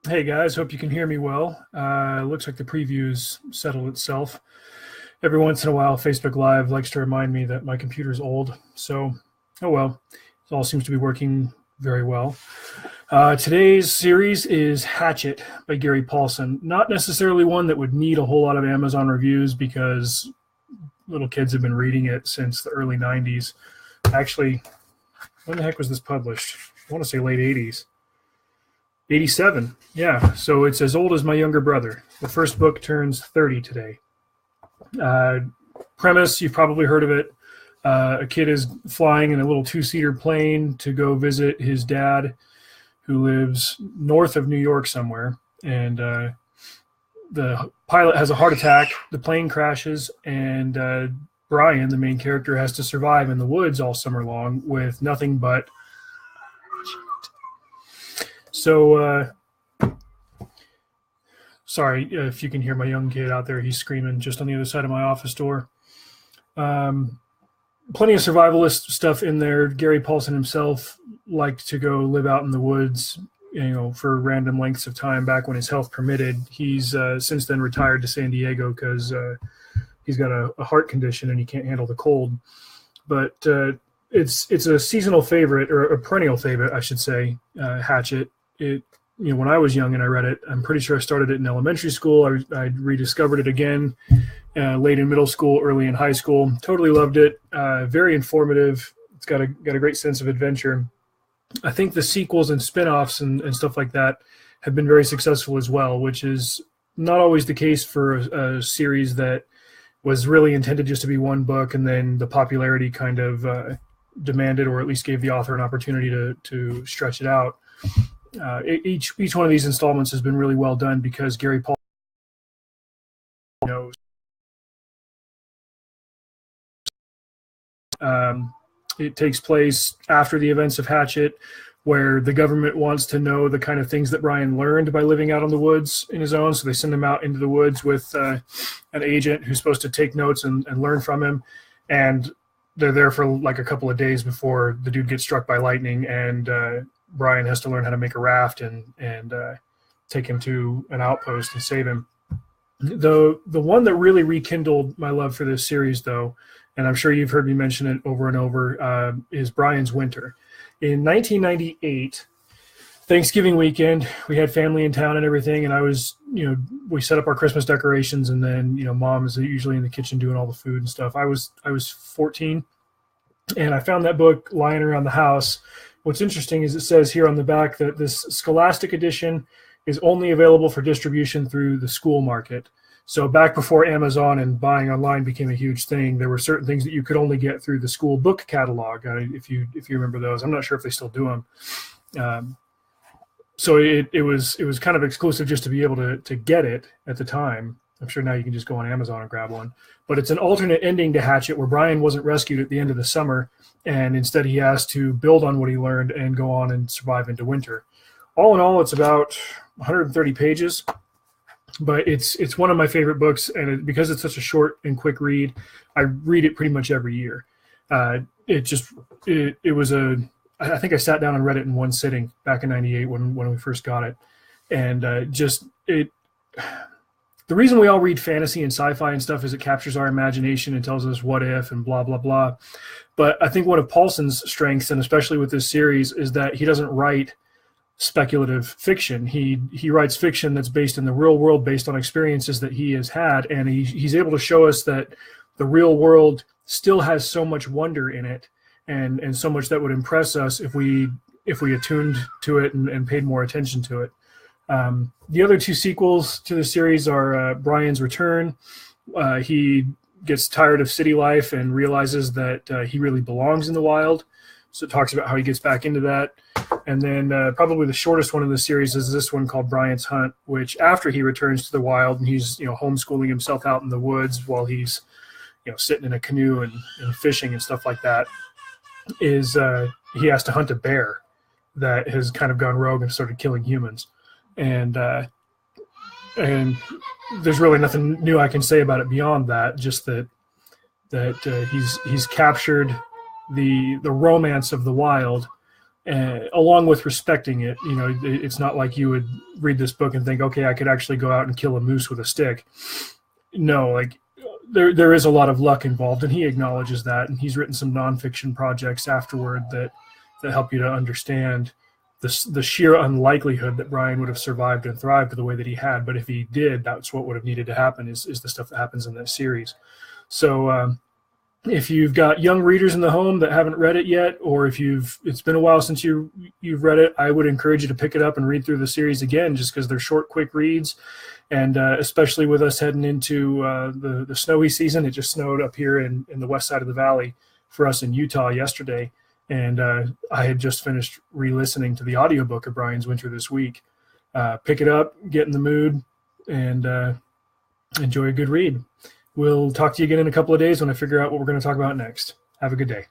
Hey guys, hope you can hear me well. Looks like the preview's settled itself. Every once in a while, Facebook Live likes to remind me that my computer's old. So, oh well, it all seems to be working very well. Today's series is Hatchet by Gary Paulsen. Not necessarily one that would need a whole lot of Amazon reviews because little kids have been reading it since the early 90s. Actually, when the heck was this published? I want to say late 80s. 87, yeah. So it's as old as my younger brother. The first book turns 30 today. Premise, you've probably heard of it. A kid is flying in a little two-seater plane to go visit his dad, who lives north of New York somewhere. And the pilot has a heart attack, the plane crashes, and Brian, the main character, has to survive in the woods all summer long with nothing but... So, sorry if you can hear my young kid out there. He's screaming just on the other side of my office door. Plenty of survivalist stuff in there. Gary Paulsen himself liked to go live out in the woods, for random lengths of time back when his health permitted. He's since then retired to San Diego because he's got a heart condition and he can't handle the cold. But it's a seasonal favorite, or a perennial favorite, I should say, Hatchet. When I was young and I read it, I'm pretty sure I started it in elementary school. I rediscovered it again late in middle school, early in high school. Totally loved it. Very informative. It's got a great sense of adventure. I think the sequels and spin-offs and stuff like that have been very successful as well, which is not always the case for a series that was really intended just to be one book, and then the popularity kind of demanded, or at least gave the author an opportunity to stretch it out. Each one of these installments has been really well done because Gary Paul knows. It takes place after the events of Hatchet, where the government wants to know the kind of things that Brian learned by living out in the woods in his own. So they send him out into the woods with an agent who's supposed to take notes and learn from him. And they're there for like a couple of days before the dude gets struck by lightning, and Brian has to learn how to make a raft and take him to an outpost and save him. The one that really rekindled my love for this series, though, and I'm sure you've heard me mention it over and over, is Brian's Winter. In 1998, Thanksgiving weekend, we had family in town and everything, and I was, we set up our Christmas decorations, and then, Mom is usually in the kitchen doing all the food and stuff. I was 14, and I found that book lying around the house. What's interesting is it says here on the back that this Scholastic edition is only available for distribution through the school market. So back before Amazon and buying online became a huge thing, there were certain things that you could only get through the school book catalog, if you remember those. I'm not sure if they still do them. So it was kind of exclusive just to be able to get it at the time. I'm sure now you can just go on Amazon and grab one. But it's an alternate ending to Hatchet, where Brian wasn't rescued at the end of the summer, and instead he has to build on what he learned and go on and survive into winter. All in all, it's about 130 pages, but it's one of my favorite books, and because it's such a short and quick read, I read it pretty much every year. I think I sat down and read it in one sitting back in '98 when we first got it, and the reason we all read fantasy and sci-fi and stuff is it captures our imagination and tells us what if and blah, blah, blah. But I think one of Paulsen's strengths, and especially with this series, is that he doesn't write speculative fiction. He writes fiction that's based in the real world, based on experiences that he has had, and he's able to show us that the real world still has so much wonder in it, and so much that would impress us if we attuned to it and paid more attention to it. The other two sequels to the series are Brian's Return. He gets tired of city life and realizes that he really belongs in the wild. So it talks about how he gets back into that. And then probably the shortest one in the series is this one called Brian's Hunt, which after he returns to the wild and he's homeschooling himself out in the woods while he's sitting in a canoe and fishing and stuff like that, is he has to hunt a bear that has kind of gone rogue and started killing humans. And there's really nothing new I can say about it beyond that. Just that he's captured the romance of the wild along with respecting it. It's not like you would read this book and think, okay, I could actually go out and kill a moose with a stick. No, like there is a lot of luck involved, and he acknowledges that, and he's written some nonfiction projects afterward that help you to understand the sheer unlikelihood that Brian would have survived and thrived the way that he had. But if he did, that's what would have needed to happen, is the stuff that happens in that series. So if you've got young readers in the home that haven't read it yet, or if it's been a while since you've read it, I would encourage you to pick it up and read through the series again, just because they're short, quick reads. And especially with us heading into the snowy season. It just snowed up here in the west side of the valley for us in Utah yesterday. And I had just finished re-listening to the audiobook of Brian's Winter this week. Pick it up, get in the mood, and enjoy a good read. We'll talk to you again in a couple of days when I figure out what we're going to talk about next. Have a good day.